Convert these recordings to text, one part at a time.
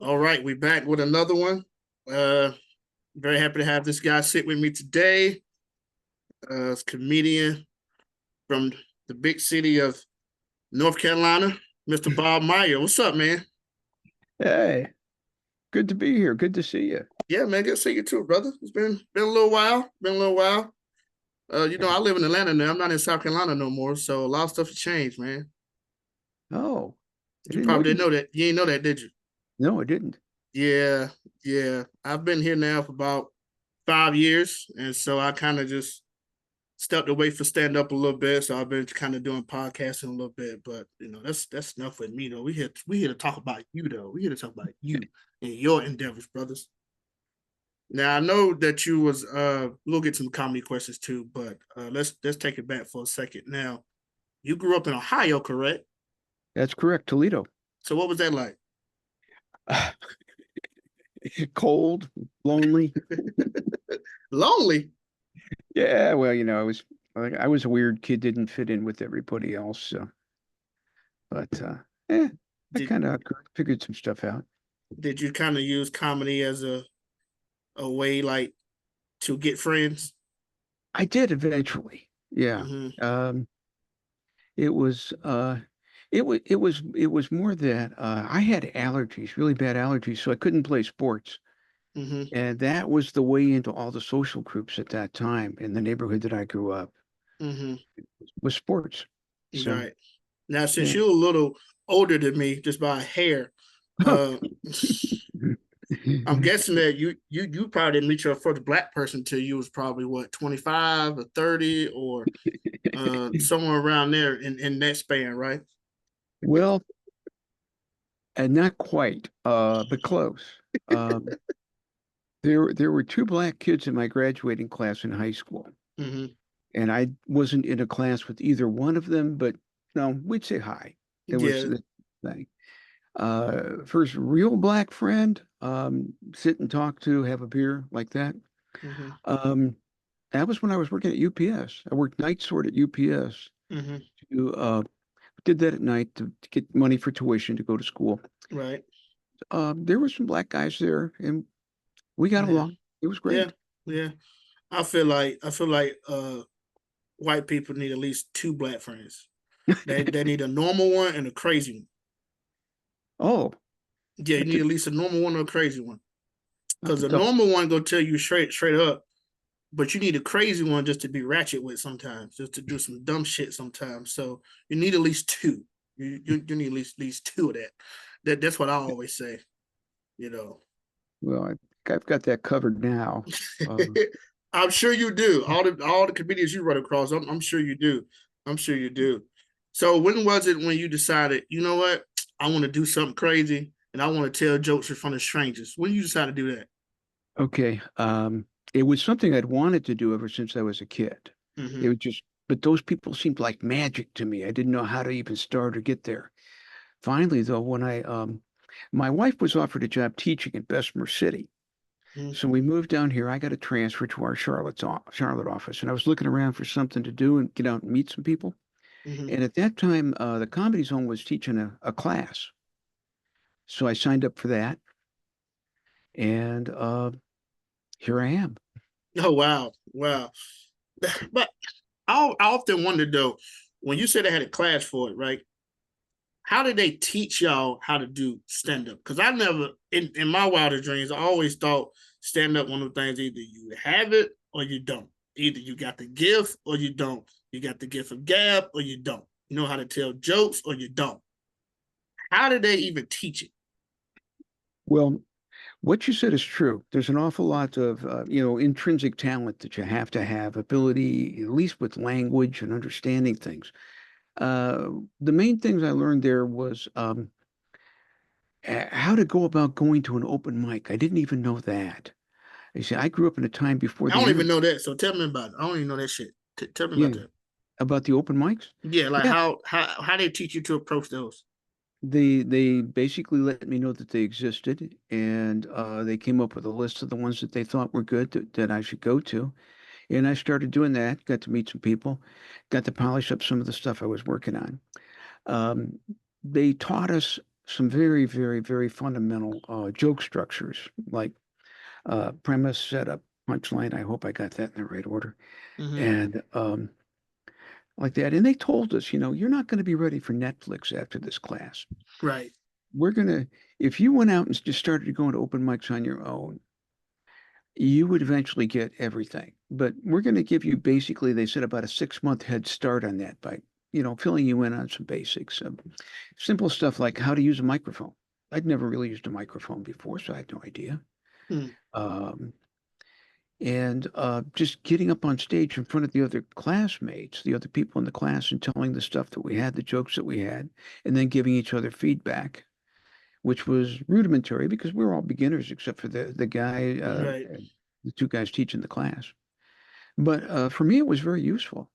All right, we're back with another one. Uh, Very happy to have this guy sit with me today. Comedian from the big city of North Carolina, Mr. Bob Maier. What's up, man? Hey, good to be here. Good to see you. Yeah, man, good to see you too, brother. It's been a little while. Been a little while. I live in Atlanta now. I'm not in South Carolina no more, so a lot of stuff has changed, man. Oh, I You didn't know probably you. didn't know that. You didn't know that, did you? No, I didn't. Yeah, yeah. I've been here now for about 5 years, and so I kind of just stepped away for stand up a little bit. So I've been kind of doing podcasting a little bit, but that's enough with me though. We here to talk about you though. We here to talk about you and your endeavors, brothers. Now I know that you was we'll get some comedy questions too, but let's take it back for a second. Now you grew up in Ohio, correct? That's correct. Toledo. So what was that like? Cold, lonely. Lonely. Yeah, well, I was a weird kid, didn't fit in with everybody else. So, but I Did kind of figured some stuff out. did you kind of use comedy as a way like to get friends? I did eventually. Yeah. Mm-hmm. Um, it was it was more that I had allergies, really bad allergies, so I couldn't play sports. Mm-hmm. And that was the way into all the social groups at that time in the neighborhood that I grew up Mm-hmm. was sports. So, Right. Now, since yeah. you're a little older than me, just by a hair, uh, I'm guessing that you probably didn't meet your first black person till you was probably what 25 or 30 or somewhere around there in that span, right? Well, and not quite, but close. Um, there were two black kids in my graduating class in high school, Mm-hmm. and I wasn't in a class with either one of them, but no, we'd say hi. It was Yeah. the thing. First real black friend, sit and talk to, have a beer like that. Mm-hmm. Um, that was when I was working at UPS. I worked night sort at UPS. Mm-hmm. To, did that at night to get money for tuition to go to school. Right. There were some black guys there, and we got Yeah. along. It was Yeah. great. Yeah. I feel like white people need at least two black friends. They need a normal one and a crazy one. Oh, Yeah, you that's need at least a normal one or a crazy one. that's Because a the tough. normal one gonna tell you straight up, but you need a crazy one just to be ratchet with sometimes, just to do some dumb shit sometimes. So you need at least two. You need at least two of that. That's what I always say. You know, Well, I think I've got that covered now. Um, I'm sure you do. All the comedians you run across, I'm sure you do. I'm sure you do. So when was it when you decided, you know what, I want to do something crazy and I want to tell jokes in front of strangers? When you decided to do that? okay. It was something I'd wanted to do ever since I was a kid. It Mm-hmm. was just, but those people seemed like magic to me. I didn't know how to even start or get there. Finally, though, my wife was offered a job teaching in Bessemer City. Mm-hmm. So we moved down here. I got a transfer to our Charlotte office, and I was looking around for something to do and get out and meet some people. Mm-hmm. And at that time, the Comedy Zone was teaching a class. So I signed up for that, and here I am. Oh wow, wow. But I often wonder though, when you said they had a class for it, right? How did they teach y'all how to do stand up? Because I never, in my wildest dreams, I always thought stand up one of the things either you have it or you don't. Either you got the gift or you don't. You got the gift of gab or you don't. You know how to tell jokes or you don't. How did they even teach it? Well, what you said is true. There's an awful lot of, intrinsic talent that you have to have, ability, at least with language and understanding things. The main things I learned there was how to go about going to an open mic. I didn't even know that. You see, I grew up in a time before I the don't even internet. know that. So tell me about it. I don't even know that shit. Tell me about Yeah, that. about the open mics. Yeah, like Yeah, how they teach you to approach those. they basically let me know that they existed, and they came up with a list of the ones that they thought were good that I should go to. And I started doing that, got to meet some people, got to polish up some of the stuff I was working on. Um, they taught us. some very, very, very fundamental joke structures, like premise, setup, punchline. I hope I got that in the right order. Hmm. And like that. And they told us, you're not going to be ready for Netflix after this class. Right. We're going to, if you went out and just started going to open mics on your own, you would eventually get everything. But we're going to give you basically, they said, about a 6 month head start on that by, filling you in on some basics. Simple stuff like how to use a microphone. I'd never really used a microphone before, so I had no idea. Hmm. Um, and just getting up on stage in front of the other classmates, the other people in the class, and telling the stuff that we had, the jokes that we had, and then giving each other feedback, which was rudimentary because we were all beginners except for the guy, Right. the two guys teaching the class. But for me, it was very useful.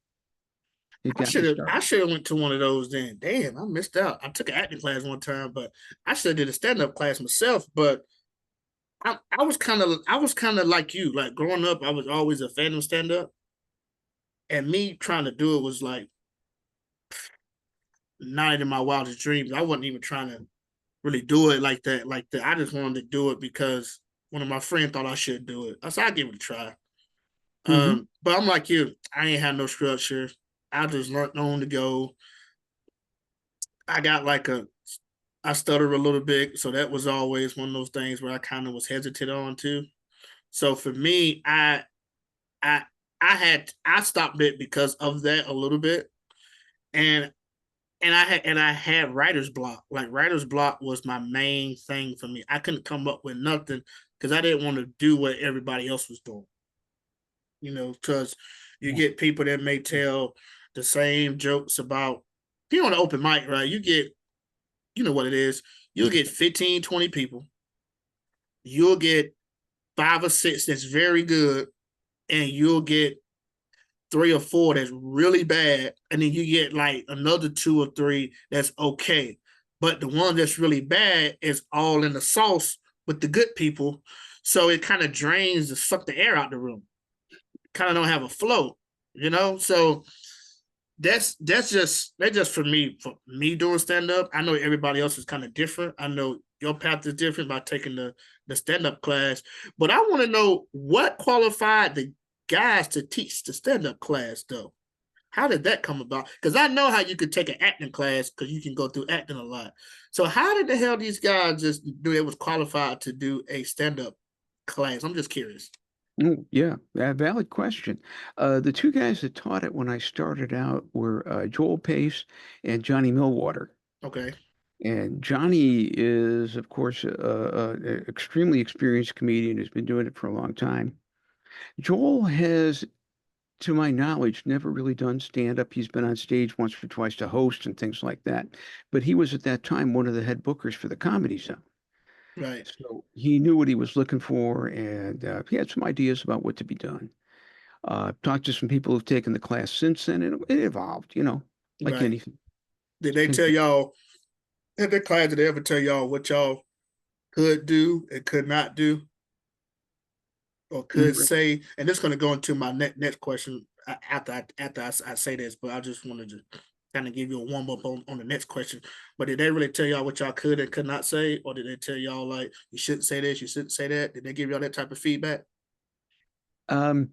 It I got me should have. I started. should have went to one of those. Then, damn, I missed out. I took an acting class one time, but I should have did a stand up class myself. But I was kind of like you. Like growing up, I was always a fan of stand up, and me trying to do it was like not in my wildest dreams. I wasn't even trying to really do it like that. Like that, I just wanted to do it because one of my friends thought I should do it. I said I'd give it a try. Hmm. But I'm like you. I ain't had no structure. I just learned on to go. I got like I stutter a little bit, so that was always one of those things where I kind of was hesitant on too. So for me, I I stopped it because of that a little bit, and I had writer's block. Like writer's block was my main thing for me. I couldn't come up with nothing because I didn't want to do what everybody else was doing. Because you Yeah. get people that may tell the same jokes about if you're on an open mic, right? You know what it is. You'll get 15, 20 people. You'll get 5 or 6 that's very good, and you'll get 3 or 4 that's really bad, and then you get like another 2 or 3 that's okay. But the one that's really bad is all in the sauce with the good people. So it kind of drains the suck the air out the room. Kind of don't have a flow. So that's just for me doing stand up. I know everybody else is kind of different. I know your path is different by taking the stand up class, but I want to know what qualified the guys to teach the stand up class though. How did that come about? Because I know how you could take an acting class because you can go through acting a lot. So how did the hell these guys just do it was qualified to do a stand up class? I'm just curious. Oh, yeah, valid question. The two guys that taught it when I started out were Joel Pace and Johnny Millwater. Okay. And Johnny is, of course, a extremely experienced comedian who's been doing it for a long time. Joel has, to my knowledge, never really done stand-up. He's been on stage once or twice to host and things like that. But he was at that time one of the head bookers for the Comedy Zone. Right. So he knew what he was looking for, and he had some ideas about what to be done. Talked to some people who've taken the class since then, and it evolved, like Right. anything. Did they Things tell y'all at the class? Did they ever tell y'all what y'all could do and could not do, or could Mm, say? And this is going to go into my next question after I say this, but I just wanted to kind of give you a warm up on the next question. But did they really tell y'all what y'all could and could not say, or did they tell y'all like you shouldn't say this, you shouldn't say that? Did they give y'all that type of feedback? um,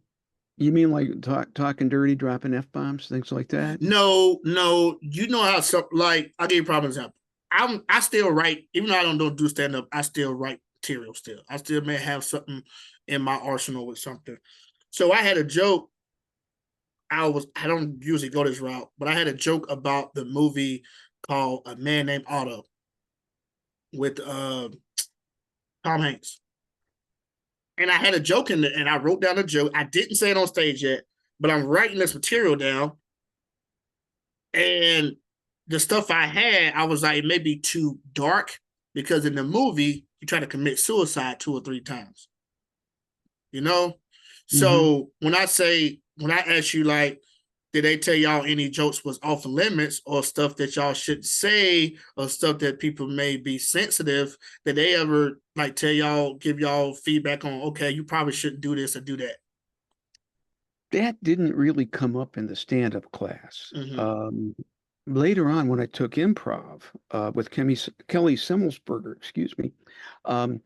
you mean like talking dirty, dropping F-bombs, things like that? No, no. You know how some like I'll give you a prime example. I still write, even though I don't do stand up, I still write material still. I still may have something in my arsenal with something. So I had a joke. I don't usually go this route, but I had a joke about the movie called A Man Named Otto with Tom Hanks. And I had a joke in there and I wrote down a joke. I didn't say it on stage yet, but I'm writing this material down. And the stuff I had, I was like, it may be too dark because in the movie, he tried to commit suicide 2 or 3 times, you know? Hmm. So when I ask you, like, did they tell y'all any jokes was off limits or stuff that y'all should say or stuff that people may be sensitive? Did they ever like tell y'all, give y'all feedback on, okay, you probably shouldn't do this or do that? That didn't really come up in the stand-up class. Mm-hmm. later on when I took improv with Kelly Semmelsberger, excuse me, um,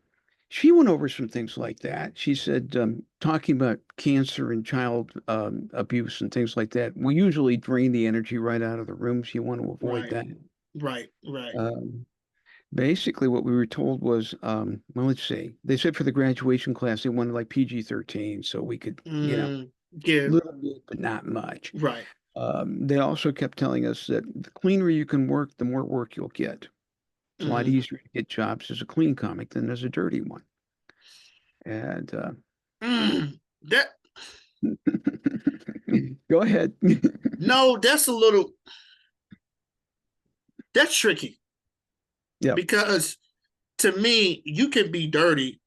she went over some things like that. She said, talking about cancer and child abuse and things like that, we usually drain the energy right out of the room, so you want to avoid Right, that. right, right. Um, Basically, what we were told was, well, let's see. They said for the graduation class, they wanted like PG-13, so we could, Yeah, little bit, but not much. right. They also kept telling us that the cleaner you can work, the more work you'll get. It's a lot Hmm. easier to get jobs as a clean comic than as a dirty one. And That go ahead. no, that's tricky Yep, because to me, you can be dirty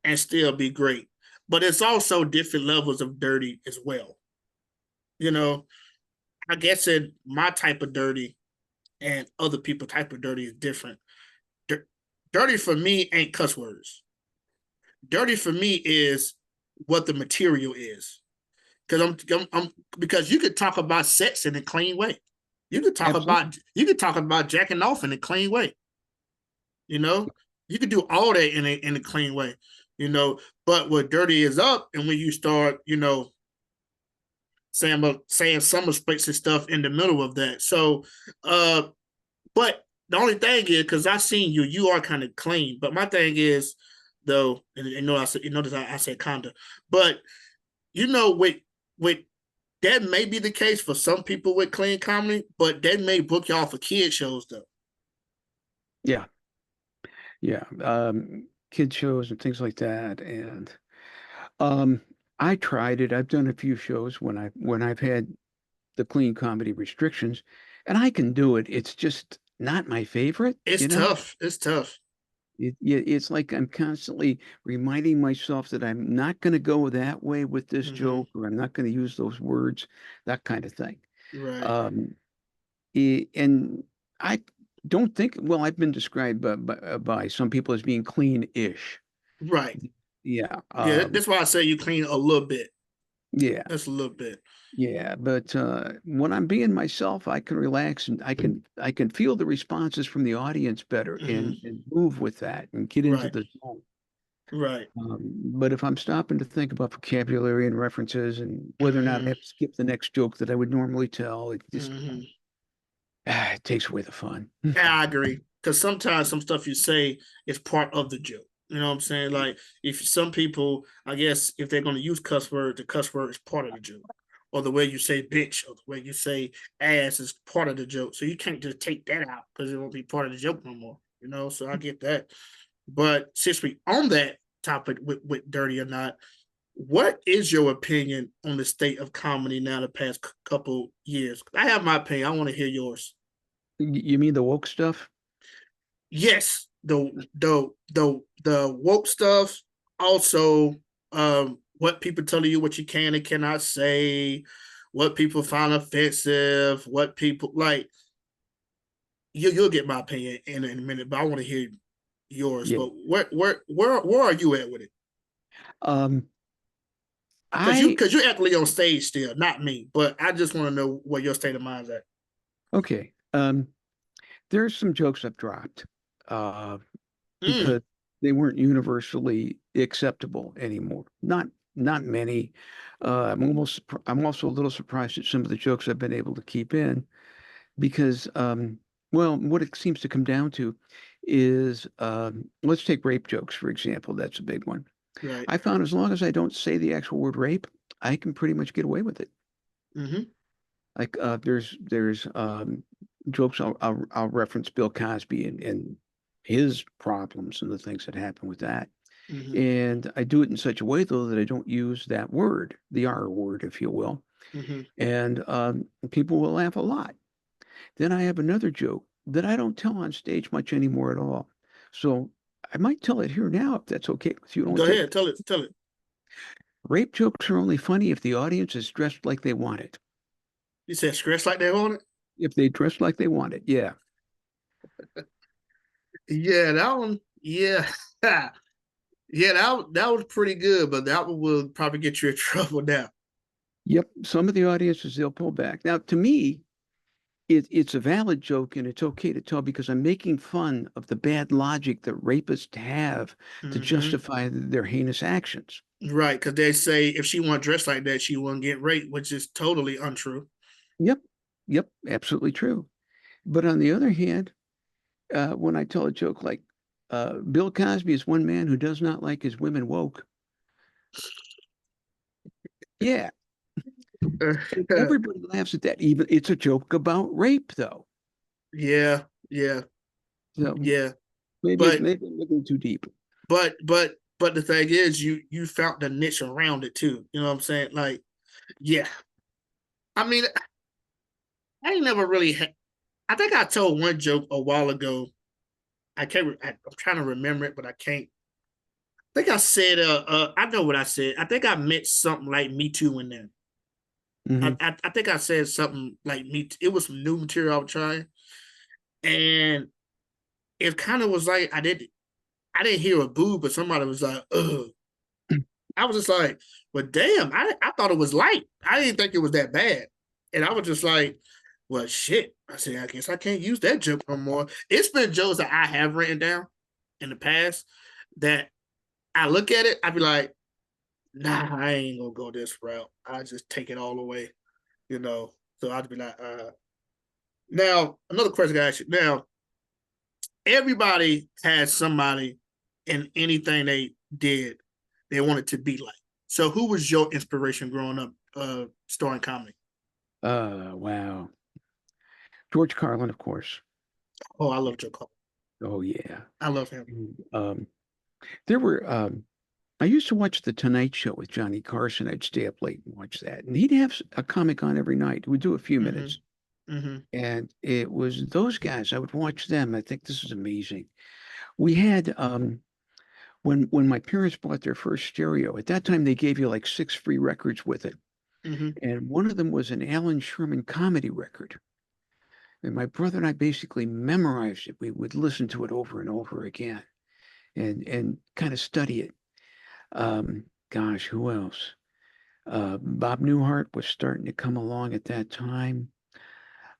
and still be great, but it's also different levels of dirty as well. You know, I guess in my type of dirty and other people type of dirty is different. Dirty for me ain't cuss words. Dirty for me is what the material is. I'm because you could talk about sex in a clean way. absolutely. You could talk about jacking off in a clean way. You know, you could do all that in a clean way. You know, but what dirty is up, and when you start, saying some explicit stuff in the middle of that. So, but the only thing is, because I seen you are kind of clean. But my thing is, though, and I said, I said kinda, but with that may be the case for some people with clean comedy, but that may book y'all for kid shows though. Yeah, yeah. Kid shows and things like that. And um, I tried it. I've done a few shows when I've had the clean comedy restrictions, and I can do it. It's just not my favorite, It's you know? tough. It's tough. It's like I'm constantly reminding myself that I'm not going to go that way with this Hmm. joke, or I'm not going to use those words, that kind of thing. Right. Um, and I don't think, well, I've been described by some people as being clean-ish. Right. Yeah. Yeah. That's why I say you clean a little bit. Yeah. That's a little bit. Yeah. But when I'm being myself, I can relax and I can feel the responses from the audience better Hmm. and move with that and get into Right. the zone. Right. But if I'm stopping to think about vocabulary and references and whether or not I Hmm. have to skip the next joke that I would normally tell, it just Hmm. it takes away the fun. Yeah, I agree. Because sometimes some stuff you say is part of the joke. You know what I'm saying? Like if some people, I guess, if they're going to use cuss word, the cuss word is part of the joke, or the way you say bitch, or the way you say ass is part of the joke. So you can't just take that out because it won't be part of the joke no more. You know, so I get that. But since we on that topic with dirty or not, what is your opinion on the state of comedy now the past couple years? I have my opinion. I want to hear yours. You mean the woke stuff? Yes, the woke stuff. Also, what people telling you what you can and cannot say, what people find offensive, what people like. You'll get my opinion in a minute, but I want to hear yours. Yeah. But where are you at with it? Um, Because you I because you're actually on stage still, not me. But I just want to know where your state of mind's at. okay. There's some jokes I've dropped uh, Mm, because they weren't universally acceptable anymore. Not many. I'm also a little surprised at some of the jokes I've been able to keep in because well, what it seems to come down to is let's take rape jokes for example. That's a big one. right. I found as long as I don't say the actual word rape, I can pretty much get away with it. Mm-hmm. Like there's jokes I'll reference Bill Cosby and his problems and the things that happen with that. Mm-hmm. And I do it in such a way though that I don't use that word, the R word, if you will. Mm-hmm. And people will laugh a lot. Then I have another joke that I don't tell on stage much anymore at all. So I might tell it here now if that's okay with you. It Go won't take. ahead. Tell it. Tell it. Rape jokes are only funny if the audience is dressed like they want it. You said scratch like they want it. If they dress like they want it, yeah. Yeah, that one. Yeah. Yeah, that was pretty good, but that one will probably get you in trouble now. Yep. Some of the audiences they'll pull back. Now, to me, it's a valid joke and it's okay to tell because I'm making fun of the bad logic that rapists have to Hmm. justify their heinous actions. Right, because they say if she were dressed like that, she wouldn't get raped, which is totally untrue. Yep, yep, absolutely true. But on the other hand, when I tell a joke like Bill Cosby is one man who does not like his women woke, yeah, and everybody laughs at that. Even it's a joke about rape, though. Yeah, yeah, So yeah. maybe But maybe I'm looking too deep. but the thing is, you found the niche around it too. You know what I'm saying? Like, yeah. I mean, I ain't never really. I think I told one joke a while ago. I can't. I'm trying to remember it, but I can't. I think I said. I know what I said. I think I meant something like "Me Too" in there. Hmm. I think I said something like "Me." It was some new material I was trying, and it kind of was like I didn't hear a boo, but somebody was like, "Ugh." I was just like, "Well, damn, I thought it was light. I didn't think it was that bad," and I was just like, "Well, shit." I said, "I guess I can't use that joke no more." It's been jokes that I have written down in the past that I look at it, I be like, "Nah, I ain't gonna go this route. I just take it all away," you know. So I'd be like, Now another question I ask you. Now everybody has somebody in anything they did they wanted to be like. So who was your inspiration growing up starring comedy? Wow. George Carlin, of course. Oh, I love Joe Cole. Oh yeah. I love him. Um, there were I used to watch The Tonight Show with Johnny Carson. I'd stay up late and watch that. And he'd have a comic on every night. We'd do a few Mm-hmm. minutes. Mm-hmm. And it was those guys. I would watch them. I think this is amazing. We had when my parents bought their first stereo, at that time they gave you like 6 free records with it. Mm-hmm. And one of them was an Alan Sherman comedy record. And my brother and I basically memorized it. We would listen to it over and over again and kind of study it. Gosh, who else? Bob Newhart was starting to come along at that time.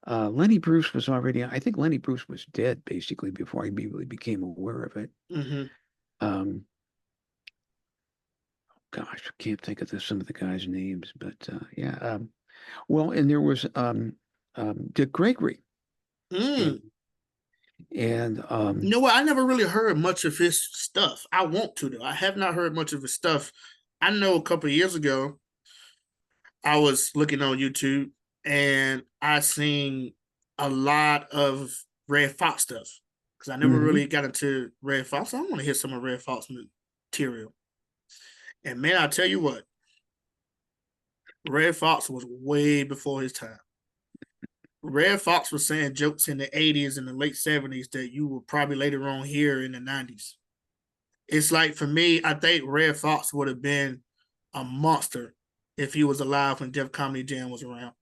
Lenny Bruce was already, I think Lenny Bruce was dead basically before I really became aware of it. Mm-hmm. Um, Gosh, I can't think of some of the guys' names, but yeah. Well, and there was Dick Gregory, and, Mm. and You know what? I never really heard much of his stuff. I want to though. I have not heard much of his stuff. I know a couple of years ago I was looking on YouTube and I seen a lot of Red Fox stuff because I never mhm. really got into Red Fox. I want to hear some of Red Fox material. And man, I tell you what, Red Fox was way before his time. Red Fox was saying jokes in the 80s and the late 70s that you will probably later on hear in the 90s. It's like for me, I think Red Fox would have been a monster if he was alive when Def Comedy Jam was around.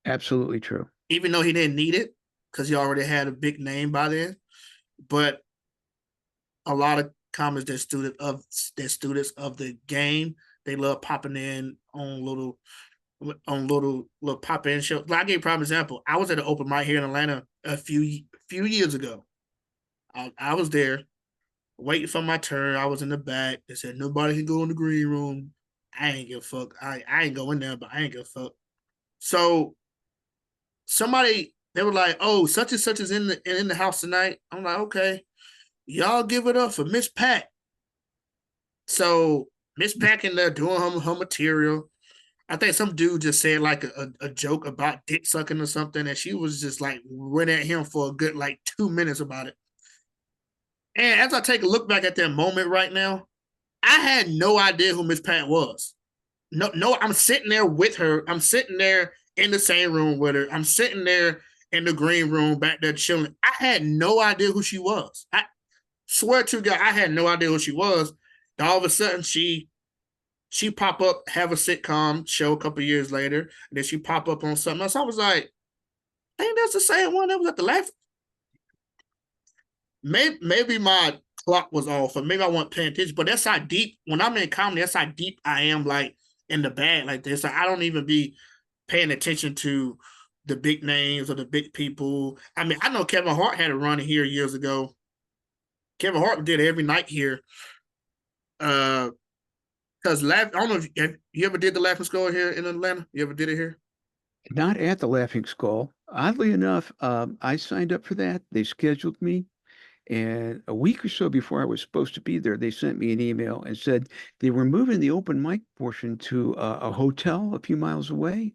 Absolutely true. Even though he didn't need it because he already had a big name by then. But a lot of comics that students of the game, they love popping in on little pop in shows. Like I gave a prime example. I was at an open mic here in Atlanta a few years ago. I was there waiting for my turn. I was in the back. They said nobody can go in the green room. I ain't give a fuck. I ain't going there, but I ain't give a fuck. So somebody they were like, "Oh, such and such is in the house tonight." I'm like, "Okay, y'all give it up for Miss Pat." So Miss Pat in there doing her material. I think some dude just said like a joke about dick sucking or something, and she was just like went at him for a good like 2 minutes about it. And as I take a look back at that moment right now, I had no idea who Miss Pat was. No, no, I'm sitting there with her. I'm sitting there in the same room with her. I'm sitting there in the green room back there chilling. I had no idea who she was. I swear to God, I had no idea who she was. And all of a sudden, she pop up, have a sitcom show a couple years later, and then she pop up on something else. I was like, I think that's the same one that was at the left. Maybe my clock was off, or maybe I wasn't paying attention. But that's how deep when I'm in comedy. That's how deep I am, like in the bag like this. Like, I don't even be paying attention to the big names or the big people. I mean, I know Kevin Hart had a run here years ago. Kevin Hart did it every night here. Because I don't know if you ever did the Laughing Skull here in Atlanta. You ever did it here? Not at the Laughing Skull. Oddly enough, I signed up for that. They scheduled me, and a week or so before I was supposed to be there, they sent me an email and said they were moving the open mic portion to a hotel a few miles away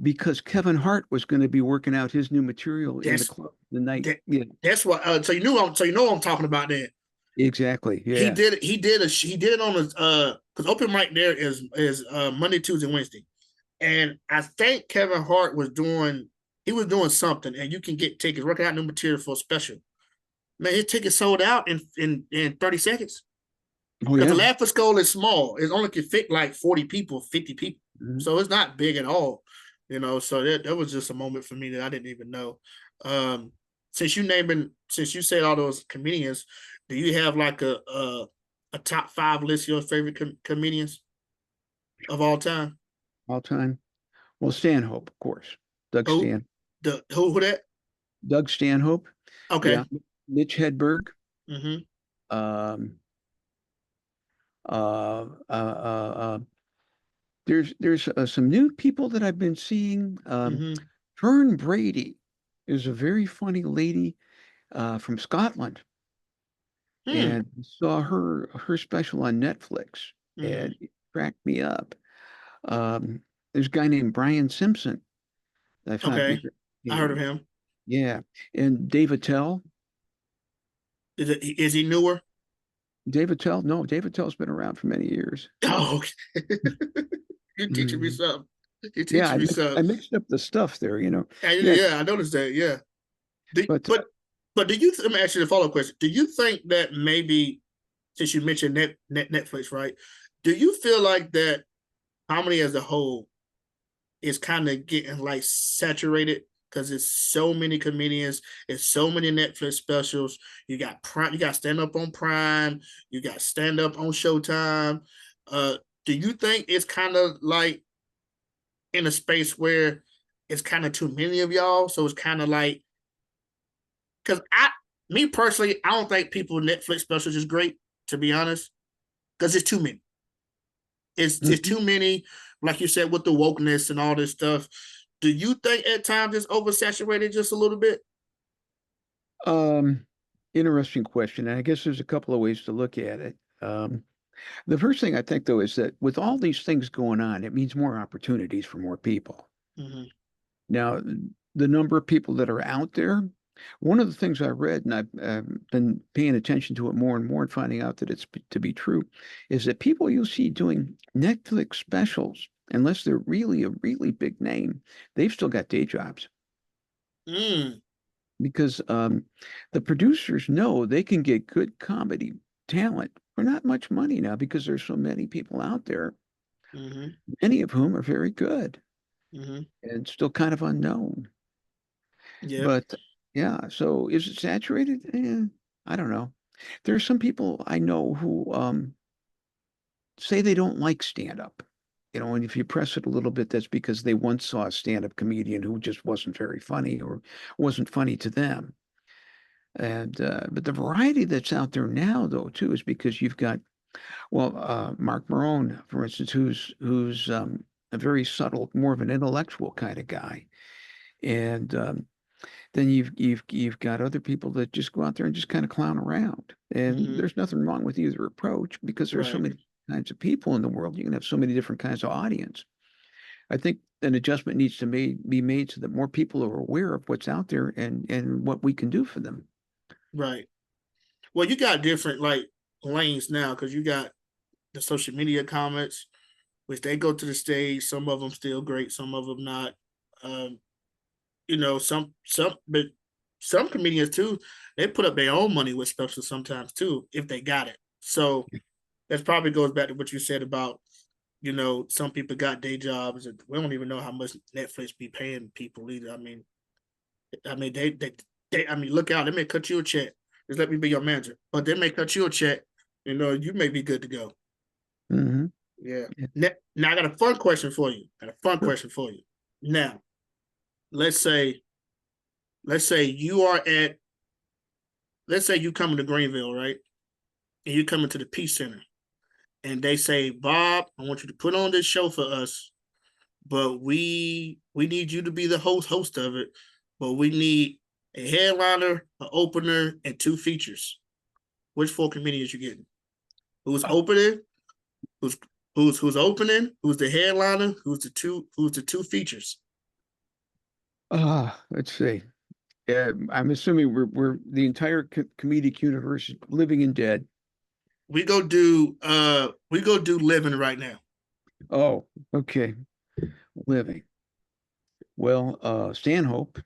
because Kevin Hart was going to be working out his new material in the That's club the night. that, Yeah, that's what. So you know what I'm talking about. That exactly. he Yeah. did it. He did it on his because open mic there is Monday, Tuesday, Wednesday, and I think Kevin Hart was doing. He was doing something, and you can get tickets, working out new material for a special. Man, his ticket sold out in 30 seconds. Oh Because the yeah. Laughing Skull is small. It only can fit like 40 people, 50 people. Mhm. So it's not big at all. So that was just a moment for me that I didn't even know. Um, since you said all those comedians, do you have like a top five list of your favorite comedians of all time? All time. Well, Stanhope, of course. Doug Who Stan. who that? Doug Stanhope. Okay. Yeah. Mitch Hedberg. Mm-hmm. Um, uh, uh, uh, uh, there's some new people that I've been seeing. Mm-hmm. Fern Brady is a very funny lady from Scotland, Hmm. and saw her special on Netflix, Mm-hmm. and it cracked me up. There's a guy named Brian Simpson that I found to be Okay. very I heard of entertaining. him. Yeah, and David Tell. Is he newer? David Tell, no, David Tell's been around for many years. Oh, okay. You're teaching me Mhm. something. You're Yeah, teaching me I something. mixed up the stuff there. And Yeah, yeah, I noticed that. Yeah. Do, but but do you? Let me ask you the follow up question. Do you think that maybe since you mentioned Netflix, right? Do you feel like that comedy as a whole is kind of getting like saturated because it's so many comedians, it's so many Netflix specials. You got Prime, you got stand up on Prime, you got stand up on Showtime. Uh, do you think it's kind of like in a space where it's kind of too many of y'all? So it's kind of like because me personally, I don't think people Netflix specials is great to be honest because it's too many. It's Mhm. too many, like you said, with the wokeness and all this stuff. Do you think at times it's oversaturated just a little bit? um, interesting question. And I guess there's a couple of ways to look at it. The first thing I think, though, is that with all these things going on, it means more opportunities for more people. Mm-hmm. Now, the number of people that are out there, one of the things I read, and I've been paying attention to it more and more and finding out that it's to be true, is that people you see doing Netflix specials, unless they're really a really big name, they've still got day jobs Mm, because the producers know they can get good comedy talent for not much money now because there's so many people out there, mm-hmm. many of whom are very good Mm-hmm. and still kind of unknown. Yep. But yeah, so is it saturated? I don't know. There are some people I know who say they don't like stand up. And if you press it a little bit, that's because they once saw a stand-up comedian who just wasn't very funny or wasn't funny to them. And but the variety that's out there now, though, too, is because you've got Mark Marone, for instance, who's a very subtle, more of an intellectual kind of guy, and then you've got other people that just go out there and just kind of clown around. And Mm-hmm. there's nothing wrong with either approach because there's so Right. many kinds of people in the world. You can have so many different kinds of audience. I think an adjustment needs to be made so that more people are aware of what's out there and what we can do for them. Right. Well, you got different like lanes now because you got the social media comments, which they go to the stage. Some of them still great, some of them not. Um, but some comedians too, they put up their own money with stuff so sometimes too, if they got it. So that probably goes back to what you said about, some people got day jobs and we don't even know how much Netflix be paying people either. I mean look out, they may cut you a check. Just let me be your manager. But they may cut you a check, you may be good to go. Hmm. Yeah. Yeah, Now I got a fun question for you. sure. Now, let's say let's say you are at let's say you come to Greenville, right? And you come into the Peace Center, and they say, Bob, I want you to put on this show for us, but we need you to be the host of it, but we need a headliner, an opener, and two features. Which four comedians you getting? Who's opening? Who's who's opening? Who's the headliner? Who's the two features? Let's see. I'm assuming we're the entire comedic universe is living and dead. We go do living right now. Oh, okay. Living. Well, Stanhope,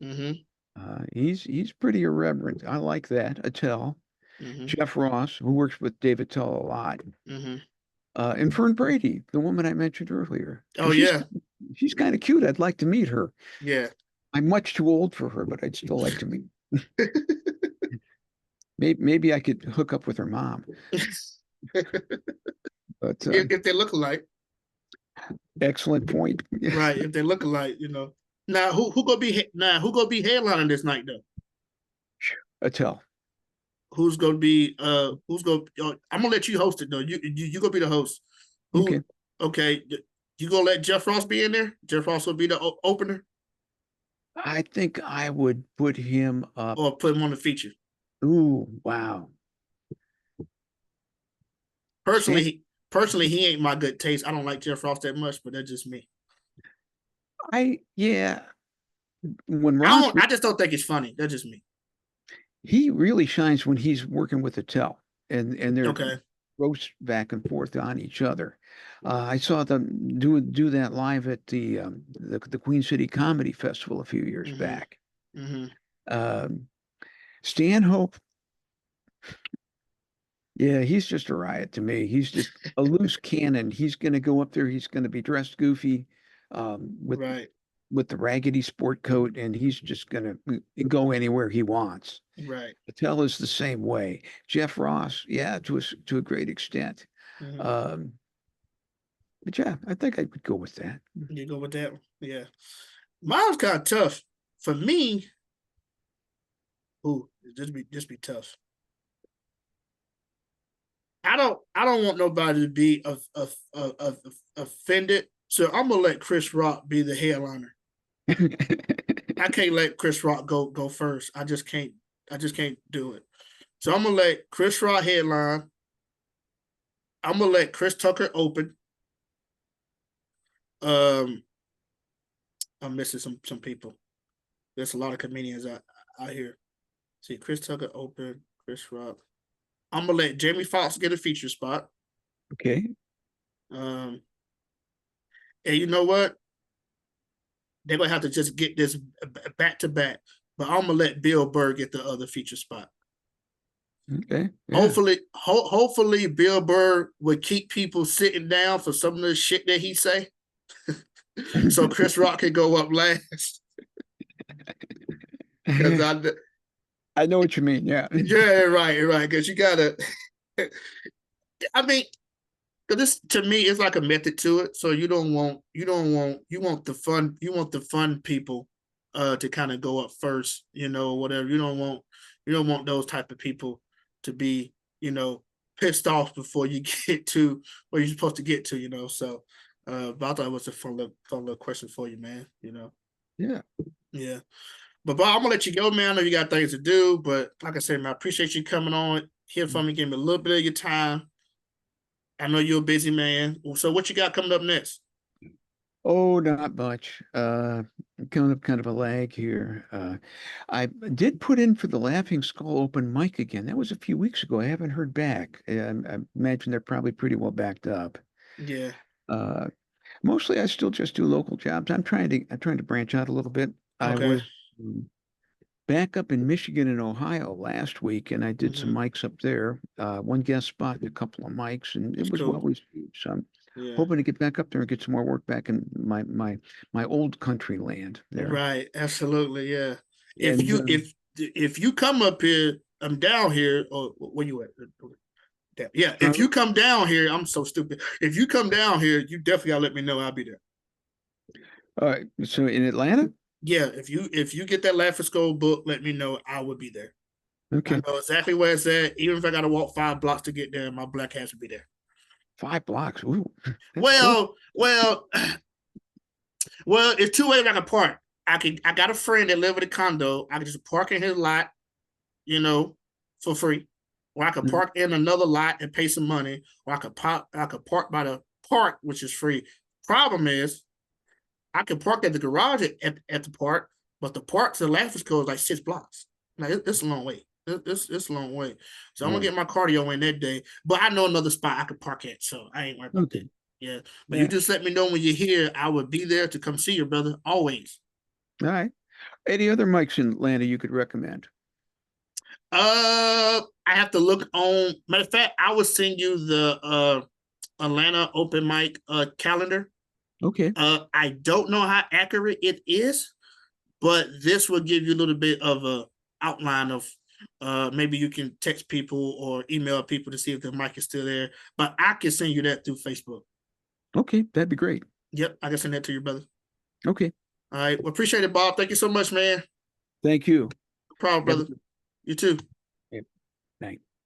Mm-hmm. he's pretty irreverent. I like that. Attell. Mm-hmm. Jeff Ross, who works with David Tell a lot. Mm-hmm. And Fern Brady, the woman I mentioned earlier. Oh And yeah. she's kind of cute. I'd like to meet her. Yeah. I'm much too old for her, but I'd still like to meet. Maybe I could hook up with her mom. But If they look alike. excellent point. Right. If they look alike, you know. Now who gonna be headlining this night though? Attell. Who's gonna I'm gonna let you host it though. You gonna be the host. Who Okay. okay. You gonna let Jeff Ross be in there? Jeff Ross will be the opener I think I would put him up. or put him on the feature. Ooh, wow. Stan, Personally, he ain't my good taste. I don't like Jeff Ross that much, but that's just me. yeah. When Ross, I just don't think it's funny. That's just me. he really shines when he's working with Attell and they're Okay. roast back and forth on each other. I saw them do that live at the Queen City Comedy Festival a few years Mm-hmm. back. Mm-hmm. Um, Stanhope, yeah, he's just a riot to me. He's just a loose cannon. He's going to go up there. He's going to be dressed goofy, with Right. the raggedy sport coat, and he's just going to go anywhere he wants. Right. Patel is the same way. Jeff Ross, yeah, to a great extent. Mm-hmm. Um, but yeah, I think I would go with that. You go with that one. Yeah. Mine's kind of tough. For me, ooh, just be tough. I don't want nobody to be offended. So I'm gonna let Chris Rock be the headliner. I can't let Chris Rock go first. I just can't do it. So I'm gonna let Chris Rock headline. I'm gonna let Chris Tucker open. Um, I'm missing some people. There's a lot of comedians out here. See, Chris Tucker open, Chris Rock. I'm gonna let Jamie Foxx get a feature spot. Okay. Um, and you know what? They're gonna have to just get this back to back. But I'm gonna let Bill Burr get the other feature spot. Okay. Yeah. Hopefully, Bill Burr would keep people sitting down for some of the shit that he say. So Chris Rock can go up last. Because I know what you mean. Yeah. yeah, right. Because you gotta. I mean, because this to me is like a method to it. So you want the fun people to kind of go up first, you know, whatever. You don't want those type of people to be, you know, pissed off before you get to where you're supposed to get to, you know. So but I thought it was a fun little question for you, man. You know. Yeah. Yeah. But Bob, I'm gonna let you go, man. I know you got things to do, but like I said, man, I appreciate you coming on here for me, give me a little bit of your time. I know you're a busy man. So what you got coming up next? Oh, not much. Coming up kind of a lag here. I did put in for the Laughing Skull open mic again. That was a few weeks ago. I haven't heard back. I imagine they're probably pretty well backed up. Yeah. Uh, Mostly I still just do local jobs. I'm trying to branch out a little bit. I Okay. was back up in Michigan and Ohio last week, and I did some Mm-hmm. mics up there. One guest spot, a couple of mics, and That's it was cool. well received. So I'm Yeah. hoping to get back up there and get some more work back in my old country land there. Right. Absolutely. Yeah. And If you come up here, I'm down here, or where you at? Yeah. If you Charlotte, come down here, I'm so stupid. If you come down here, you definitely gotta let me know. I'll be there. All right. So in Atlanta? Yeah, if you get that Laughing Skull book, let me know. I will be there. I Okay. know exactly where it's at. Even if I got to walk 5 blocks to get there, my black ass will be there. 5 blocks. Ooh, that's close. Well, well. It's two ways I can park. I got a friend that live in a condo. I can just park in his lot, you know, for free, or I could Mhm. park in another lot and pay some money, or I could park by the park, which is free. Problem is, I could park at the garage at the park, but the park to the Laughing Skull is like 6 blocks. Like it's a long way. It's a long way. So I'm gonna Right. get my cardio in that day. But I know another spot I could park at, so I ain't worried about that. Okay. Yeah. But you Yeah. just let me know when you're here. I will be there to come see your brother always. All right. Any other mics in Atlanta you could recommend? I have to look on. Matter of fact, I will send you the Atlanta open mic calendar. Okay. I don't know how accurate it is, but this will give you a little bit of a outline of maybe you can text people or email people to see if the mic is still there. But I can send you that through Facebook. Okay. That'd be great. Yep, I can send that to your brother. Okay. All right. Well, appreciate it, Bob. Thank you so much, man. Thank you. No problem, Have a brother. good You too. day. Thanks.